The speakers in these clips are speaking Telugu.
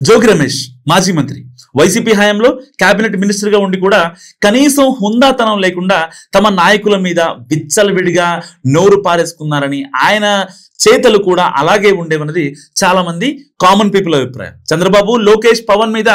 జోగి రమేష్ మాజీ మంత్రి వైసీపీ హయాంలో కేబినెట్ మినిస్టర్ గా ఉండి కూడా కనీసం హుందాతనం లేకుండా తమ నాయకుల మీద విచ్చలవిడిగా నోరు పారేసుకున్నారని ఆయన చేతలు కూడా అలాగే ఉండేవన్నది చాలా మంది కామన్ పీపుల్ అభిప్రాయం. చంద్రబాబు, లోకేష్, పవన్ మీద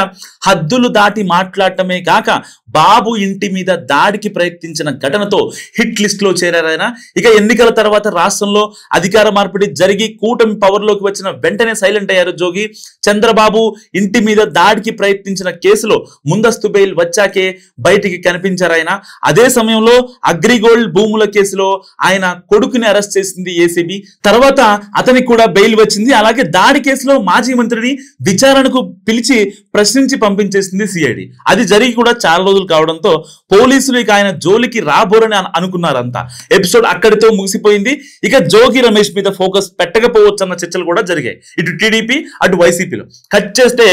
హద్దులు దాటి మాట్లాడటమే కాక బాబు ఇంటి మీద దాడికి ప్రయత్నించిన ఘటనతో హిట్ లిస్ట్ లో చేరారైనా. ఇక ఎన్నికల తర్వాత రాష్ట్రంలో అధికార మార్పిడి జరిగి కూటమి పవర్ లోకి వచ్చిన వెంటనే సైలెంట్ అయ్యారు జోగి. చంద్రబాబు ఇంటి మీద దాడికి ప్రయత్నించిన కేసులో ముందస్తు బెయిల్ వచ్చాకే బయటికి కనిపించారాయన. అదే సమయంలో అగ్రిగోల్డ్ భూముల కేసులో ఆయన కొడుకుని అరెస్ట్ చేసింది ఏసీబీ. తర్వాత అతనికి కూడా బెయిల్ వచ్చింది. అలాగే దాడి కేసులో మాజీ మంత్రిని విచారణకు పిలిచి ప్రశ్నించి పంపించేసింది సిఐడి. అది జరిగి కూడా చాలా రోజులు కావడంతో పోలీసులు ఇక ఆయన జోలికి రాబోరని అనుకున్నారంతా. ఎపిసోడ్ అక్కడితో ముగిసిపోయింది. ఇక జోగి రమేష్ మీద ఫోకస్ పెట్టకపోవచ్చు అన్న చర్చలు కూడా జరిగాయి ఇటు టీడీపీ అటు వైసీపీలో. కట్ చేస్తే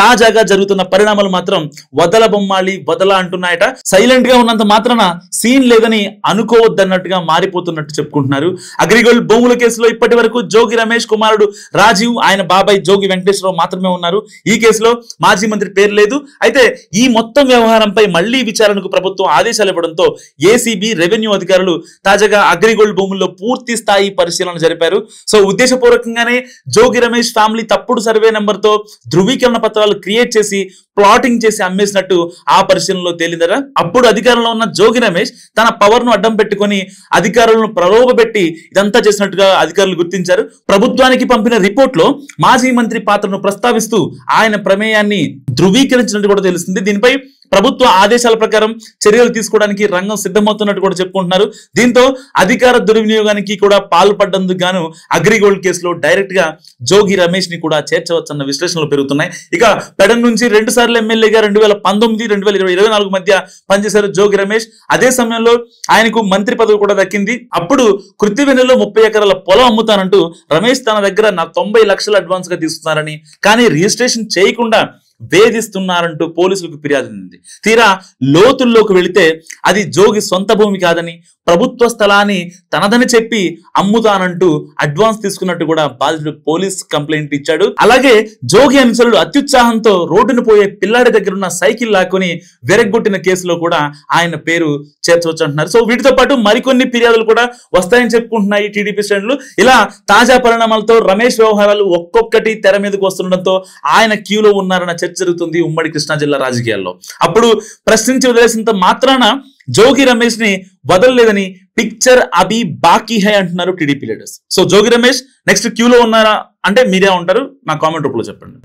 తాజాగా జరుగుతున్న పరిణామాలు మాత్రం వదల బొమ్మాలి వదల అంటున్నాయట. సైలెంట్ గా ఉన్నంత మాత్రాన సీన్ లేదని అనుకోవద్దన్నట్టుగా మారిపోతున్నట్టు చెప్పుకుంటున్నారు. అగ్రిగోల్డ్ భూముల కేసులో ఇప్పటి వరకు జోగి రమేష్ కుమారుడు రాజీవ్, ఆయన బాబాయ్ జోగి వెంకటేశ్వరరావు మాత్రమే ఉన్నారు. ఈ కేసులో మాజీ మంత్రి పేరు లేదు. అయితే ఈ మొత్తం వ్యవహారంపై మళ్లీ విచారణకు ప్రభుత్వం ఆదేశాలు ఇవ్వడంతో ఏసీబీ, రెవెన్యూ అధికారులు తాజాగా అగ్రిగోల్డ్ భూముల్లో పూర్తి స్థాయి పరిశీలన జరిపారు. సో ఉద్దేశపూర్వకంగానే జోగి రమేష్ ఫ్యామిలీ తప్పుడు సర్వే నెంబర్ తో ధృవీకరణ పత్రాలు క్రియేట్ చేసి ప్లాటింగ్ చేసి అమ్మేసినట్టు ఆ పరిశీలనలో తేలిందరా. అప్పుడు అధికారంలో ఉన్న జోగి రమేష్ తన పవర్ ను అడ్డం పెట్టుకుని అధికారులను ప్రలోభపెట్టి ఇదంతా చేసినట్టుగా అధికారులు గుర్తించారు. ప్రభుత్వానికి పంపిన రిపోర్ట్ లో మాజీ మంత్రి పాత్రను ప్రస్తావిస్తూ ఆయన ప్రమేయాన్ని ధృవీకరించినట్టు కూడా తెలుస్తుంది. దీనిపై ప్రభుత్వ ఆదేశాల ప్రకారం చర్యలు తీసుకోవడానికి రంగం సిద్ధమవుతున్నట్టు కూడా చెప్పుకుంటున్నారు. దీంతో అధికార దుర్వినియోగానికి కూడా పాల్పడ్డందుకు గాను అగ్రిగోల్డ్ కేసులో డైరెక్ట్ గా జోగి రమేష్ ని కూడా చేర్చవచ్చన్న విశ్లేషణలు పెరుగుతున్నాయి. ఇక పెడన్ నుంచి 2 సార్లు ఎమ్మెల్యేగా 2019, 2024 మధ్య పనిచేశారు జోగి రమేష్. అదే సమయంలో ఆయనకు మంత్రి పదవి కూడా దక్కింది. అప్పుడు కృత్తివెన్నులో 30 ఎకరాల పొలం అమ్ముతానంటూ రమేష్ తన దగ్గర 90 లక్షలు అడ్వాన్స్ గా తీసుకున్నారని, కానీ రిజిస్ట్రేషన్ చేయకుండా వేధిస్తున్నారంటూ పోలీసులకు ఫిర్యాదు ఉంది. తీరా లోతుల్లోకి వెళితే అది జోగి సొంత భూమి కాదని, ప్రభుత్వ స్థలాన్ని తనదని చెప్పి అమ్ముతానంటూ అడ్వాన్స్ తీసుకున్నట్టు కూడా బాధితుడు పోలీస్ కంప్లైంట్ ఇచ్చాడు. అలాగే జోగి అనుచరుడు అత్యుత్సాహంతో రోడ్డును పోయే పిల్లాడి దగ్గర ఉన్న సైకిల్ లాక్కుని వెరగొట్టిన కేసులో కూడా ఆయన పేరు చేర్చవచ్చు అంటున్నారు. సో వీటితో పాటు మరికొన్ని ఫిర్యాదులు కూడా వస్తాయని చెప్పుకుంటున్నాయి టీడీపీ శ్రేణులు. ఇలా తాజా పరిణామాలతో రమేష్ వ్యవహారాలు ఒక్కొక్కటి తెర మీదకు వస్తుండటంతో ఆయన క్యూలో ఉన్నారన్న చర్చ జరుగుతుంది ఉమ్మడి కృష్ణా జిల్లా రాజకీయాల్లో. అప్పుడు ప్రశ్నించి వదిలేసినంత మాత్రాన జోగి రమేష్ ని వదలలేదని పిక్చర్ అభి బాకీ హై అంటున్నారు TDP leaders. So Jogi Ramesh next క్యూలో ఉన్నారా అంటే మీరే ఉంటారు, నా కామెంట్ రూపంలో చెప్పండి.